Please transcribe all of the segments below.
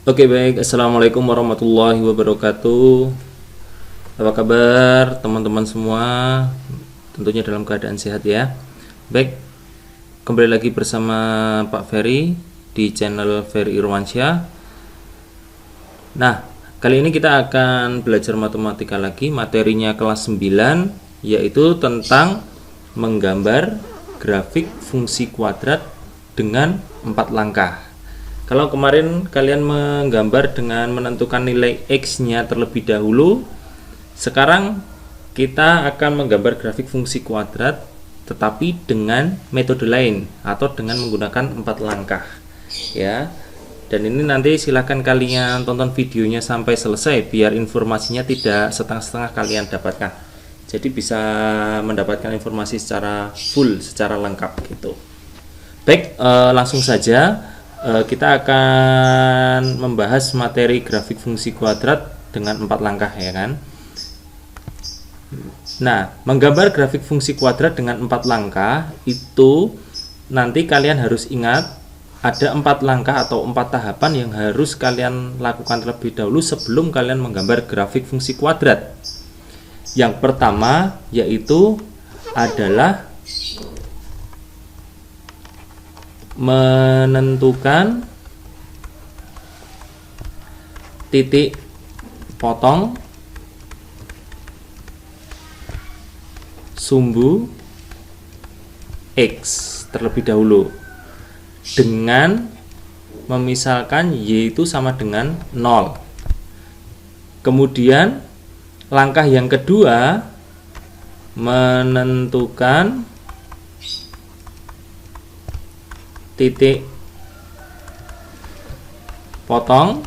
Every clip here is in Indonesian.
Oke, baik. Assalamualaikum warahmatullahi wabarakatuh. Apa kabar teman-teman semua? Tentunya dalam keadaan sehat ya. Baik, kembali lagi bersama Pak Ferry di channel Ferry Irwansyah. Nah, kali ini kita akan belajar matematika lagi. Materinya kelas 9, yaitu tentang menggambar grafik fungsi kuadrat dengan 4 langkah. Kalau kemarin kalian menggambar dengan menentukan nilai X-nya terlebih dahulu, sekarang kita akan menggambar grafik fungsi kuadrat tetapi dengan metode lain atau dengan menggunakan 4 langkah ya. Dan ini nanti silahkan kalian tonton videonya sampai selesai biar informasinya tidak setengah-setengah kalian dapatkan. Jadi bisa mendapatkan informasi secara full, secara lengkap gitu. Baik, langsung saja. Kita akan membahas materi grafik fungsi kuadrat dengan 4 langkah ya kan. Nah, menggambar grafik fungsi kuadrat dengan 4 langkah itu nanti kalian harus ingat ada 4 langkah atau 4 tahapan yang harus kalian lakukan terlebih dahulu sebelum kalian menggambar grafik fungsi kuadrat. Yang pertama yaitu adalah menentukan titik potong sumbu X terlebih dahulu dengan memisalkan Y itu sama dengan 0. Kemudian langkah yang kedua menentukan titik potong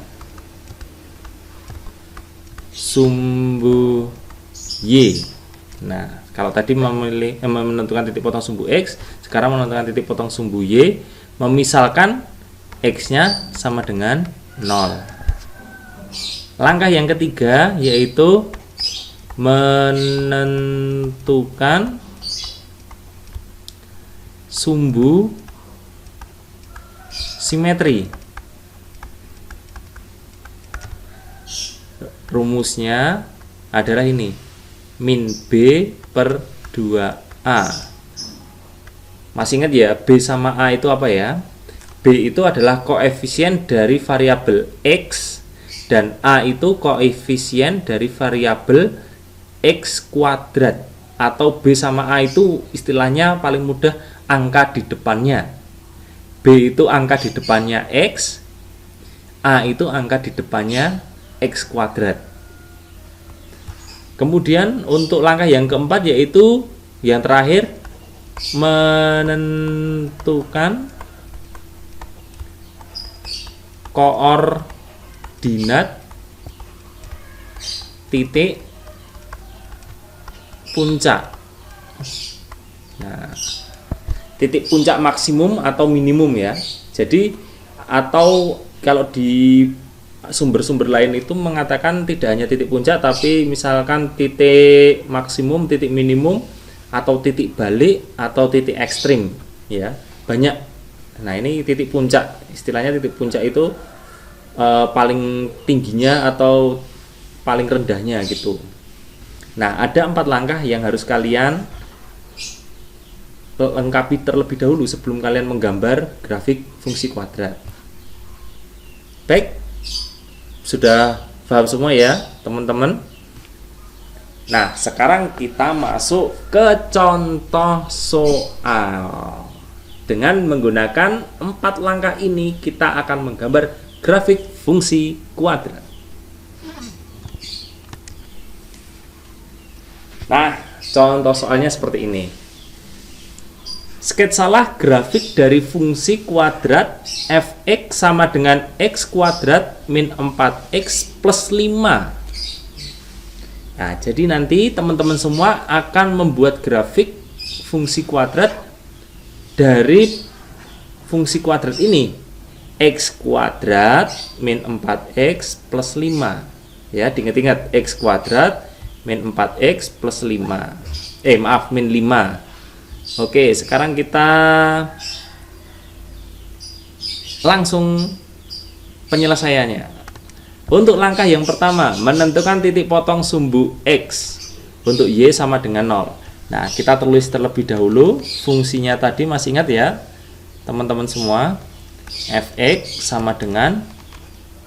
sumbu Y. Nah, kalau tadi menentukan titik potong sumbu X, sekarang menentukan titik potong sumbu Y, memisalkan X-nya sama dengan 0. Langkah yang ketiga yaitu menentukan sumbu simetri. Rumusnya adalah ini, min B per 2A. Masih ingat ya, B sama A itu apa ya? B itu adalah koefisien dari variabel X dan A itu koefisien dari variabel X kuadrat. Atau B sama A itu istilahnya paling mudah angka di depannya. B itu angka di depannya X, A itu angka di depannya X kuadrat. Kemudian untuk langkah yang keempat yaitu yang terakhir menentukan koordinat titik puncak. Nah, titik puncak maksimum atau minimum ya. Jadi atau kalau di sumber-sumber lain itu mengatakan tidak hanya titik puncak tapi misalkan titik maksimum, titik minimum atau titik balik atau titik ekstrim ya. Banyak. Nah, ini titik puncak. Istilahnya titik puncak itu paling tingginya atau paling rendahnya gitu. Nah, ada 4 langkah yang harus kalian lengkapi terlebih dahulu sebelum kalian menggambar grafik fungsi kuadrat. Baik, sudah paham semua ya teman-teman? Nah, sekarang kita masuk ke contoh soal. Dengan menggunakan 4 langkah ini kita akan menggambar grafik fungsi kuadrat. Nah, contoh soalnya seperti ini. Sketsalah grafik dari fungsi kuadrat f(x) sama dengan x kuadrat min 4x plus 5. Nah, jadi nanti teman-teman semua akan membuat grafik fungsi kuadrat dari fungsi kuadrat ini, x kuadrat min 4x plus 5. Ya, diingat-ingat x kuadrat min 4x plus 5. Min 5. Oke, sekarang kita langsung penyelesaiannya. Untuk langkah yang pertama, menentukan titik potong sumbu X untuk Y sama dengan 0. Nah, kita tulis terlebih dahulu fungsinya tadi, masih ingat ya teman-teman semua? Fx sama dengan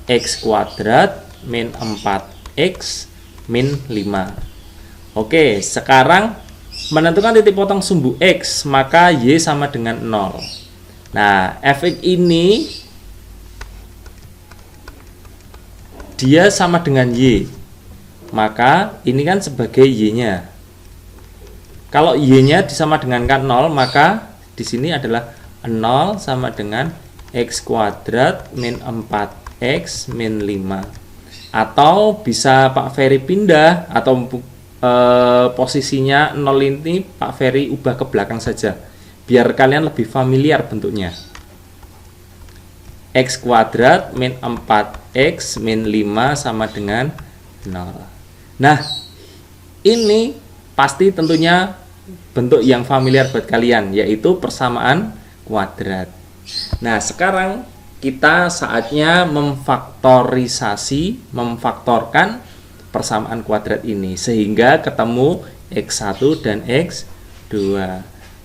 X kuadrat min 4X min 5. Oke, sekarang menentukan titik potong sumbu X, maka Y sama dengan 0. Nah, Fx ini dia sama dengan Y, maka ini kan sebagai Y-nya. Kalau Y-nya disama dengan 0, maka di sini adalah 0 sama dengan X kuadrat min 4X min 5. Atau bisa Pak Ferry pindah, atau posisinya 0 ini Pak Ferry ubah ke belakang saja, biar kalian lebih familiar bentuknya. X kuadrat min 4X min 5 sama dengan 0. Nah, ini pasti tentunya bentuk yang familiar buat kalian, yaitu persamaan kuadrat. Nah, sekarang kita saatnya memfaktorkan persamaan kuadrat ini sehingga ketemu X1 dan X2.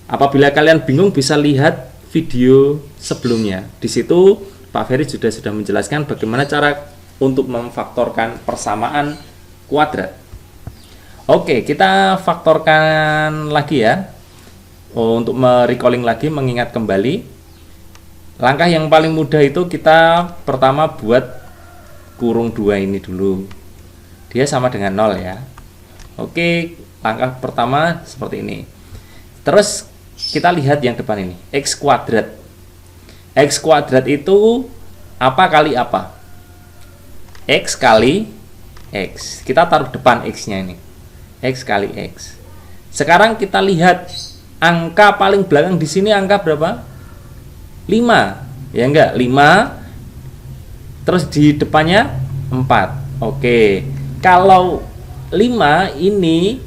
Apabila kalian bingung, bisa lihat video sebelumnya. Di situ Pak Ferry sudah menjelaskan bagaimana cara untuk memfaktorkan persamaan kuadrat. Oke, kita faktorkan lagi ya. Untuk recalling lagi, mengingat kembali. Langkah yang paling mudah itu kita pertama buat kurung 2 ini dulu. Dia sama dengan 0 ya. Oke, langkah pertama seperti ini. Terus kita lihat yang depan ini, X kuadrat. X kuadrat itu apa kali apa? X kali X. Kita taruh depan X-nya ini. X kali X. Sekarang kita lihat angka paling belakang di sini angka berapa? 5. Ya enggak? 5. Terus di depannya 4. Oke. Kalau 5 ini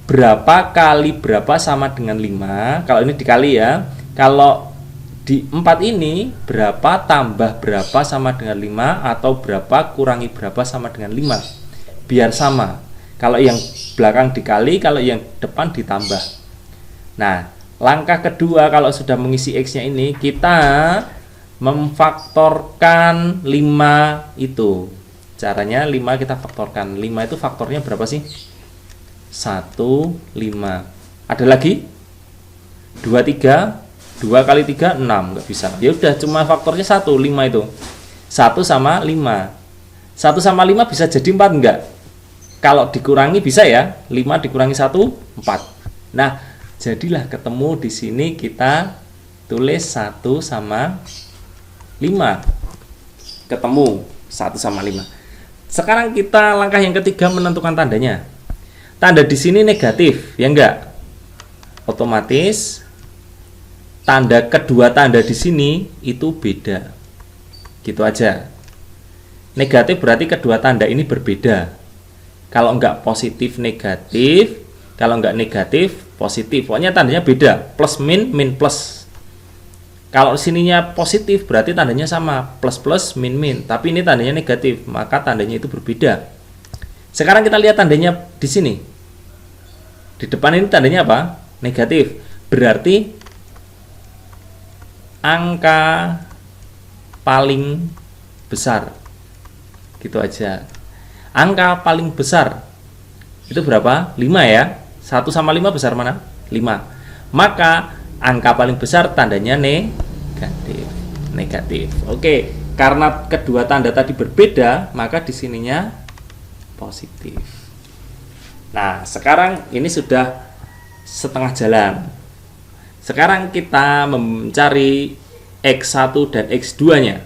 berapa kali berapa sama dengan 5? Kalau ini dikali ya. Kalau di 4 ini berapa tambah berapa sama dengan 5, atau berapa kurangi berapa sama dengan 5. Biar sama. Kalau yang belakang dikali, kalau yang depan ditambah. Nah, langkah kedua kalau sudah mengisi X-nya ini, kita memfaktorkan 5 itu. Caranya 5 kita faktorkan. 5 itu faktornya berapa sih? 1, 5. Ada lagi? 2, 3. 2 kali 3, 6. Nggak bisa. Ya udah, cuma faktornya 1, 5 itu. 1 sama 5. 1 sama 5 bisa jadi 4 enggak? Kalau dikurangi bisa ya. 5 dikurangi 1, 4. Nah, jadilah ketemu di sini kita tulis 1 sama 5. Ketemu 1 sama 5. Sekarang kita langkah yang ketiga, menentukan tandanya. Tanda di sini negatif, ya enggak? Otomatis tanda kedua tanda di sini itu beda. Gitu aja. Negatif berarti kedua tanda ini berbeda. Kalau enggak positif negatif, kalau enggak negatif positif. Pokoknya tandanya beda, plus min, min plus. Kalau sininya positif berarti tandanya sama, plus plus min min. Tapi ini tandanya negatif, maka tandanya itu berbeda. Sekarang kita lihat tandanya di sini. Di depan ini tandanya apa? Negatif. Berarti angka paling besar. Gitu aja. Angka paling besar itu berapa? 5 ya. 1 sama 5 besar mana? 5. Maka angka paling besar tandanya negatif. Oke, karena kedua tanda tadi berbeda, maka di sininya positif. Nah, sekarang ini sudah setengah jalan. Sekarang kita mencari X1 dan X2-nya.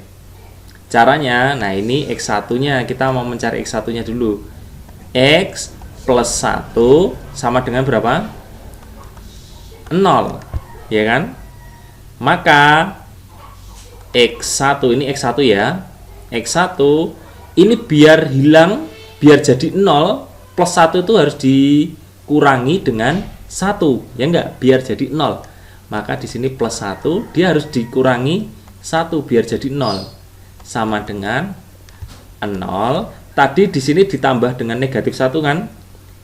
Caranya, nah ini X1-nya, kita mau mencari X1-nya dulu. X plus 1 sama dengan berapa? 0, ya kan? Maka X1, ini X1 ya. X1 ini biar hilang, biar jadi 0, plus 1 itu harus dikurangi dengan 1, ya enggak? Biar jadi 0. Maka di sini plus 1, dia harus dikurangi 1 biar jadi 0. sama dengan 0. Tadi di sini ditambah dengan negatif 1 kan?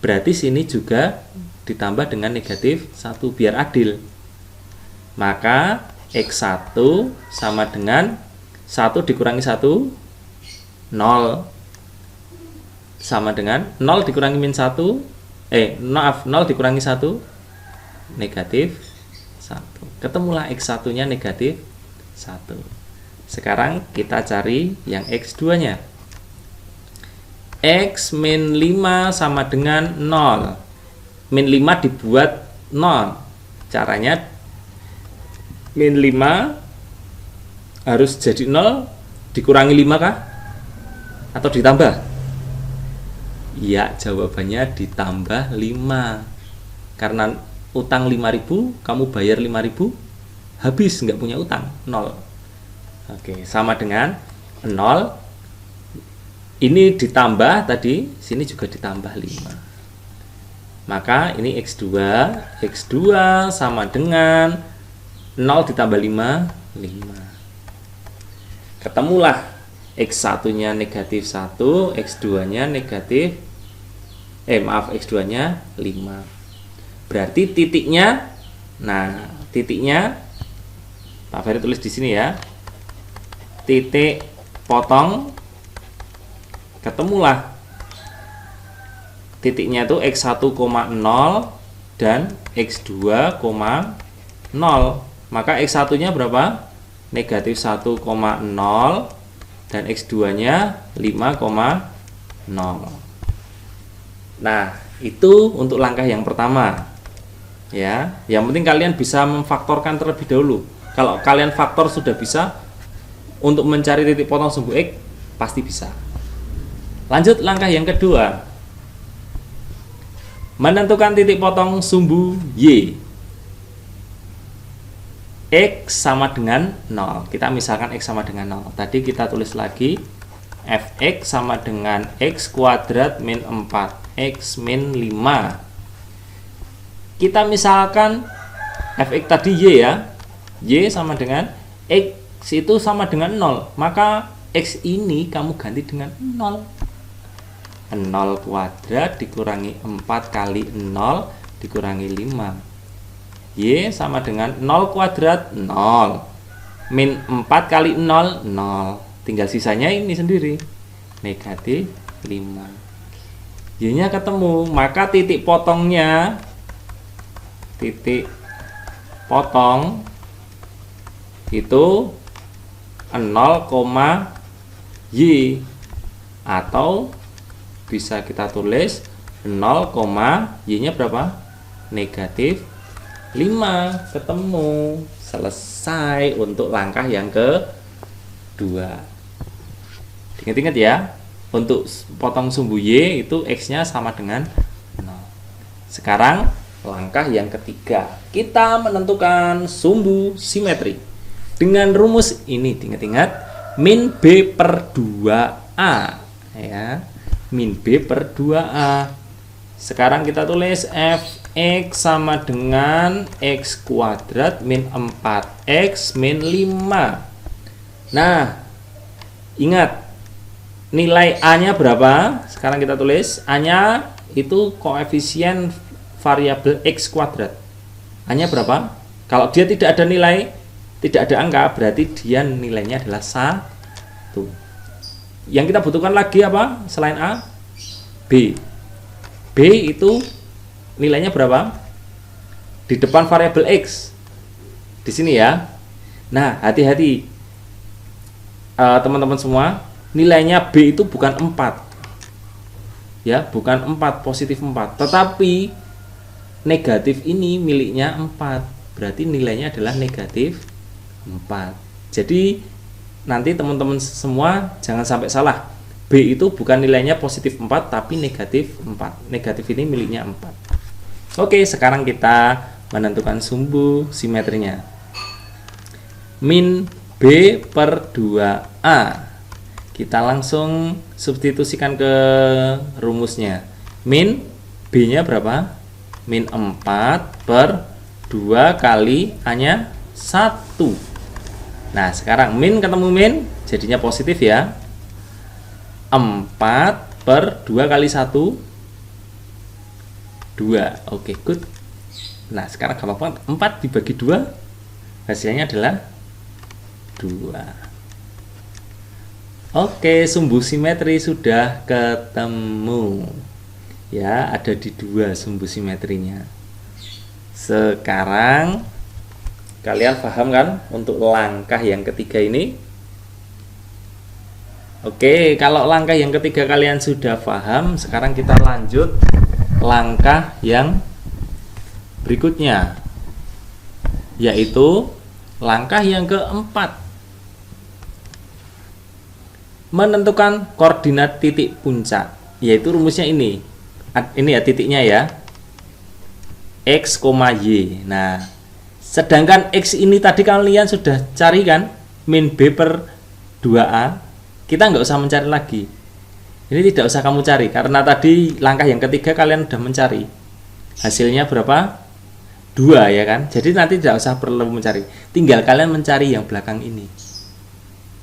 Berarti sini juga ditambah dengan negatif 1 biar adil. Maka X1 sama dengan 1 dikurangi 1, 0. Sama dengan 0 dikurangi min 1, 0 dikurangi 1, negatif 1. Ketemulah X1 nya negatif 1. Sekarang kita cari yang X2 nya. X min 5 sama dengan 0. Min 5 dibuat 0. Caranya min 5 harus jadi 0 dikurangi 5 kah? Atau ditambah? Ya, jawabannya ditambah 5. Karena utang 5.000, kamu bayar 5.000, habis, nggak punya utang, 0. Oke, sama dengan 0. Ini ditambah tadi, sini juga ditambah 5. Maka ini X2. X2 sama dengan 0 ditambah 5, 5. Ketemulah X1 nya negatif 1, X2 nya negatif X2 nya 5. Berarti titiknya, nah titiknya Pak Ferry tulis di sini ya, titik potong. Ketemulah titiknya itu X1,0 dan X2,0. Maka X1 nya berapa? Negatif 1,0 dan X2 nya 5,0. Nah, itu untuk langkah yang pertama. Ya, yang penting kalian bisa memfaktorkan terlebih dahulu. Kalau kalian faktor sudah bisa, untuk mencari titik potong sumbu X pasti bisa. Lanjut langkah yang kedua. Menentukan titik potong sumbu Y. X sama dengan 0. Kita misalkan X sama dengan 0. Tadi kita tulis lagi Fx sama dengan X kuadrat min 4, X min 5. Kita misalkan Fx tadi Y ya. Y sama dengan X itu sama dengan 0. Maka X ini kamu ganti dengan 0. 0 kuadrat dikurangi 4 kali 0 dikurangi 5. Y sama dengan 0 kuadrat 0. Min 4 kali 0, 0. Tinggal sisanya ini sendiri, negatif 5. Y nya ketemu, maka titik potongnya, titik potong itu 0, Y, atau bisa kita tulis 0, Y nya berapa? Negatif 5. Ketemu. Selesai untuk langkah yang kedua. Ingat-ingat ya, untuk potong sumbu Y itu X-nya sama dengan 0. Sekarang langkah yang ketiga, kita menentukan sumbu simetri dengan rumus ini. Ingat-ingat, min B per 2A ya, min B per 2A. Sekarang kita tulis Fx sama dengan X kuadrat min 4X min 5. Nah, ingat nilai A-nya berapa? Sekarang kita tulis A-nya itu koefisien variabel X kuadrat. A-nya berapa? Kalau dia tidak ada nilai, tidak ada angka, berarti dia nilainya adalah 1. Yang kita butuhkan lagi apa selain A? B. B itu nilainya berapa? Di depan variabel X. Di sini ya. Nah, hati-hati teman-teman semua, nilainya B itu bukan 4. Ya, bukan 4, positif 4. Tetapi negatif ini miliknya 4. Berarti nilainya adalah negatif 4. Jadi nanti teman-teman semua jangan sampai salah. B itu bukan nilainya positif 4 tapi negatif 4. Negatif ini miliknya 4. Oke, sekarang kita menentukan sumbu simetrinya. Min B per 2A. Kita langsung substitusikan ke rumusnya. Min B nya berapa? Min 4 per 2 kali A nya 1. Nah, sekarang min ketemu min, jadinya positif ya. 4/2 kali 1, 2. Oke, good. Nah, sekarang gampang banget. 4 dibagi 2, hasilnya adalah 2. Oke, sumbu simetri sudah ketemu. Ya, ada di 2 sumbu simetrinya. Sekarang kalian paham kan untuk langkah yang ketiga ini? Oke, kalau langkah yang ketiga kalian sudah paham, sekarang kita lanjut langkah yang berikutnya, yaitu langkah yang keempat, menentukan koordinat titik puncak, yaitu rumusnya ini ya titiknya ya, X, Y. Nah, sedangkan X ini tadi kalian sudah cari kan, min B/2A, kita nggak usah mencari lagi. Ini tidak usah kamu cari, karena tadi langkah yang ketiga kalian sudah mencari. Hasilnya berapa? 2 ya kan? Jadi nanti tidak usah perlu mencari, tinggal kalian mencari yang belakang ini.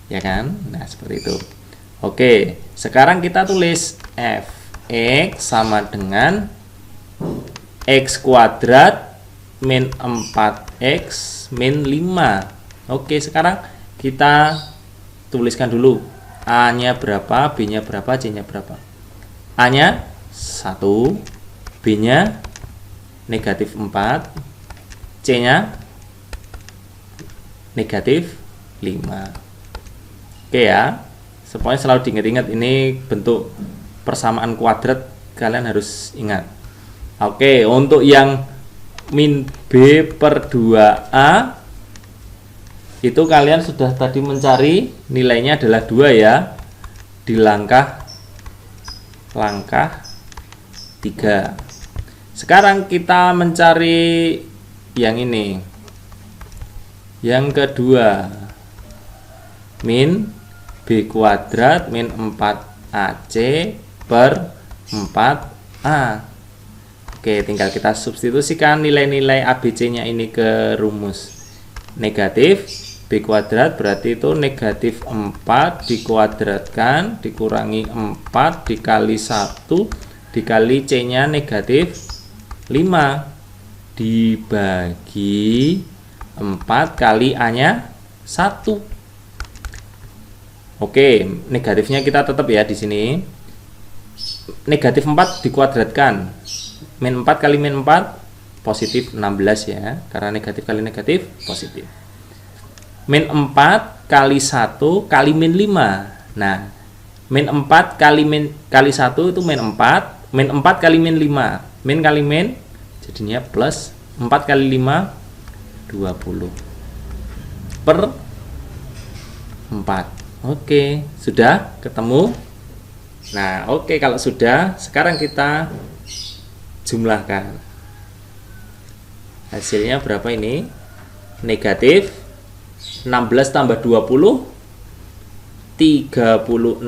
Ya kan? Nah, seperti itu. Oke, sekarang kita tulis Fx sama dengan X kuadrat min 4X min 5. Oke, sekarang kita tuliskan dulu A-nya berapa, B-nya berapa, C-nya berapa. A-nya 1, B-nya negatif 4, C-nya negatif 5. Oke ya, pokoknya selalu diingat-ingat, ini bentuk persamaan kuadrat, kalian harus ingat. Oke, untuk yang min B/2A itu kalian sudah tadi mencari, nilainya adalah 2 ya, di langkah 3. Sekarang kita mencari yang ini, yang kedua, min B kuadrat min 4AC per 4A. Oke, tinggal kita substitusikan nilai-nilai ABC nya ini ke rumus. Negatif B kuadrat berarti itu negatif 4 dikuadratkan dikurangi 4 dikali 1 dikali C nya negatif 5 dibagi 4 kali A nya 1. Oke, negatifnya kita tetap ya di sini. Negatif 4 dikuadratkan. Min 4 kali min 4 positif 16 ya, karena negatif kali negatif positif. Min 4 kali 1 kali min 5. Nah, min 4 kali 1 itu min 4, min 4 kali min 5. Min kali min jadinya plus 4 kali 5 20 per 4. Oke, sudah ketemu. Nah, oke, kalau sudah, sekarang kita jumlahkan. Hasilnya berapa ini? Negatif 16 tambah 20 36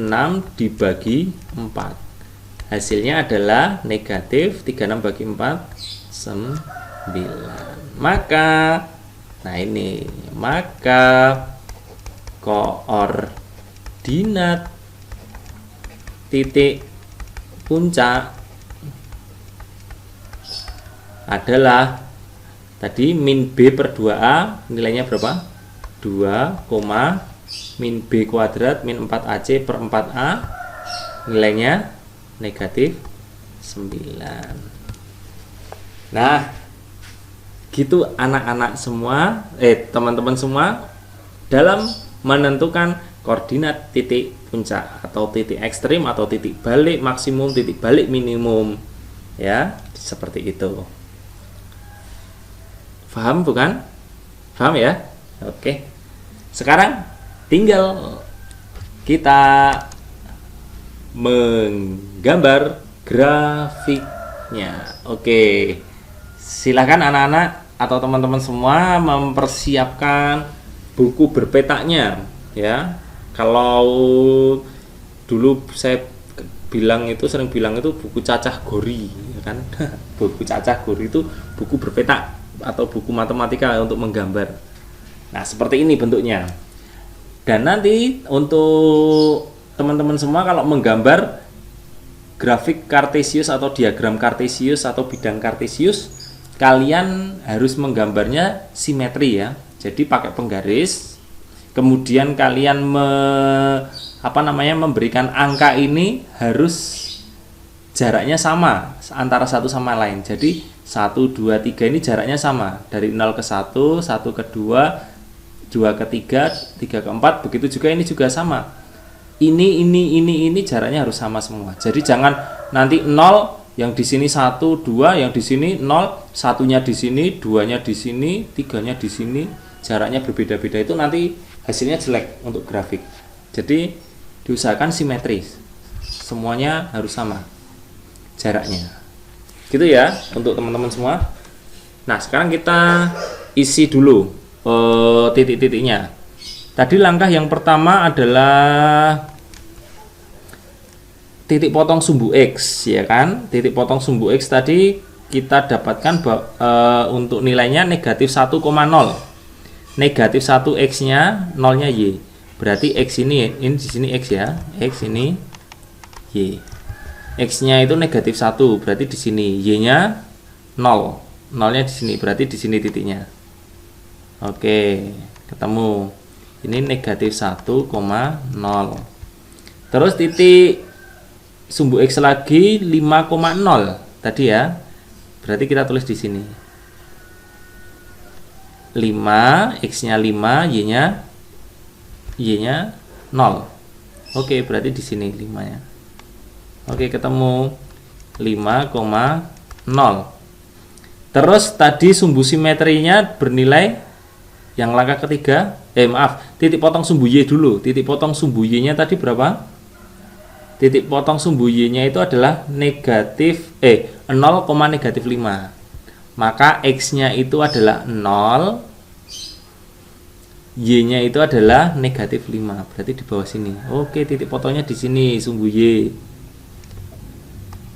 dibagi 4. Hasilnya adalah negatif 36 bagi 4 9. Maka koordinat titik puncak adalah tadi min B/2A, nilainya berapa? 2, min B kuadrat min 4AC per 4A, nilainya negatif 9. Nah, gitu anak-anak semua, teman-teman semua, dalam menentukan koordinat titik puncak atau titik ekstrim atau titik balik maksimum, titik balik minimum, ya, seperti itu. Paham bukan? Paham ya? Oke. Sekarang tinggal kita menggambar grafiknya. Oke. Silakan anak-anak atau teman-teman semua mempersiapkan buku berpetaknya ya. Kalau dulu saya sering bilang itu buku cacah gori ya kan. Buku cacah gori itu buku berpetak atau buku matematika untuk menggambar. Nah, seperti ini bentuknya. Dan nanti untuk teman-teman semua kalau menggambar grafik kartesius atau diagram kartesius atau bidang kartesius, kalian harus menggambarnya simetri ya. Jadi pakai penggaris, kemudian kalian memberikan angka ini harus jaraknya sama antara satu sama lain. Jadi 1, 2, 3 ini jaraknya sama, dari 0 ke 1, 1 ke 2, 2 ke 3, 3 ke 4, begitu juga ini juga sama. Ini jaraknya harus sama semua. Jadi jangan nanti 0 yang di sini 1, 2, yang di sini 0, satunya di sini, 2-nya di sini, 3-nya di sini, jaraknya berbeda-beda, itu nanti hasilnya jelek untuk grafik. Jadi diusahakan simetris. Semuanya harus sama jaraknya. Gitu ya untuk teman-teman semua. Nah, sekarang kita isi dulu titik-titiknya. Tadi langkah yang pertama adalah titik potong sumbu X, ya kan? Titik potong sumbu X tadi kita dapatkan untuk nilainya negatif 1,0. Negatif 1 X-nya, 0-nya Y. Berarti X ini di sini X ya. X ini Y. X-nya itu negatif 1, berarti di sini. Y-nya 0. 0-nya di sini, berarti di sini titiknya. Oke, ketemu. Ini negatif 1,0. Terus titik sumbu X lagi 5,0 tadi ya. Berarti kita tulis di sini. 5, X-nya 5, Y-nya 0. Oke, berarti di sini 5-nya. Oke, ketemu 5,0. Terus tadi sumbu simetrinya bernilai yang langkah ketiga, titik potong sumbu Y dulu. Titik potong sumbu Y-nya tadi berapa? Titik potong sumbu Y-nya itu adalah negatif 0,-5. Maka X-nya itu adalah 0, Y-nya itu adalah negatif 5. Berarti di bawah sini. Oke, titik potongnya di sini sumbu Y.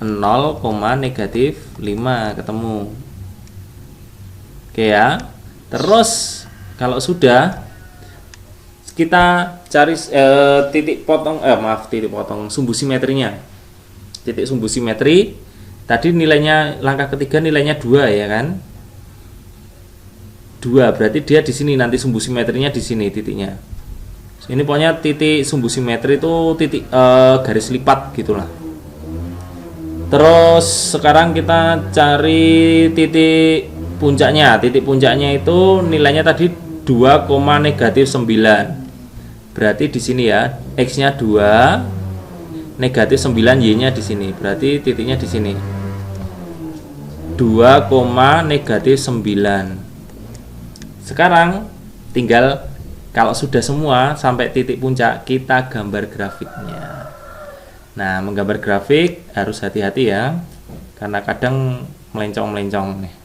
0,-5 ketemu. Oke ya. Terus kalau sudah, kita cari titik potong sumbu simetrinya. Titik sumbu simetri tadi nilainya langkah ketiga nilainya 2 ya kan? 2 berarti dia di sini, nanti sumbu simetrinya di sini titiknya. Ini pokoknya titik sumbu simetri itu titik garis lipat gitulah. Terus sekarang kita cari titik puncaknya. Titik puncaknya itu nilainya tadi 2,-9. Berarti di sini ya, X-nya 2, negatif 9, Y-nya di sini. Berarti titiknya di sini. 2,-9. Sekarang tinggal kalau sudah semua sampai titik puncak, kita gambar grafiknya. Nah, menggambar grafik harus hati-hati ya, karena kadang melencong-melencong nih.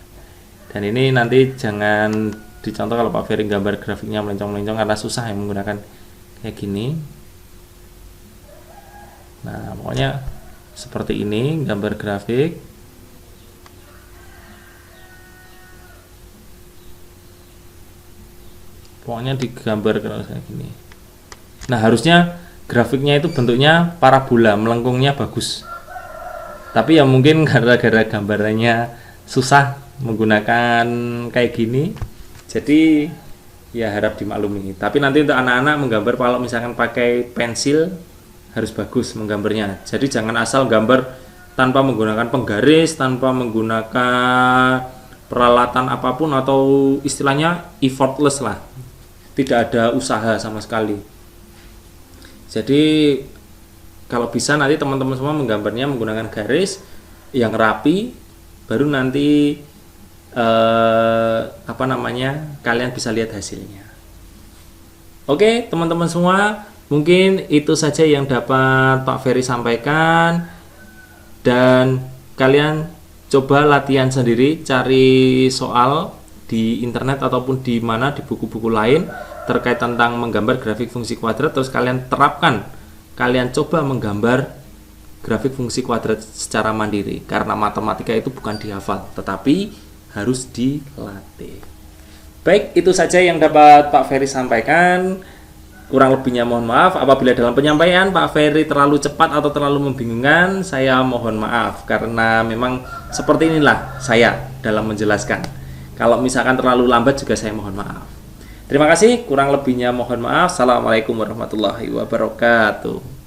Dan ini nanti jangan dicontoh kalau Pak Ferry gambar grafiknya melencong-melencong, karena susah yang menggunakan kayak gini. Nah, pokoknya seperti ini gambar grafik. Pokoknya digambar kayak gini. Nah, harusnya grafiknya itu bentuknya parabola, melengkungnya bagus. Tapi ya mungkin gara-gara gambarannya susah menggunakan kayak gini, jadi ya harap dimaklumi. Tapi nanti untuk anak-anak menggambar kalau misalkan pakai pensil harus bagus menggambarnya. Jadi jangan asal gambar tanpa menggunakan penggaris, tanpa menggunakan peralatan apapun, atau istilahnya effortless lah. Tidak ada usaha sama sekali. Jadi kalau bisa nanti teman-teman semua menggambarnya menggunakan garis yang rapi, baru nanti kalian bisa lihat hasilnya. Oke, teman-teman semua, mungkin itu saja yang dapat Pak Ferry sampaikan, dan kalian coba latihan sendiri, cari soal di internet ataupun di mana, di buku-buku lain terkait tentang menggambar grafik fungsi kuadrat, terus kalian terapkan, kalian coba menggambar grafik fungsi kuadrat secara mandiri, karena matematika itu bukan dihafal tetapi harus dilatih. Baik, itu saja yang dapat Pak Ferry sampaikan. Kurang lebihnya mohon maaf. Apabila dalam penyampaian Pak Ferry terlalu cepat atau terlalu membingungkan, saya mohon maaf karena memang seperti inilah saya dalam menjelaskan. Kalau misalkan terlalu lambat juga saya mohon maaf. Terima kasih, kurang lebihnya mohon maaf. Assalamualaikum warahmatullahi wabarakatuh.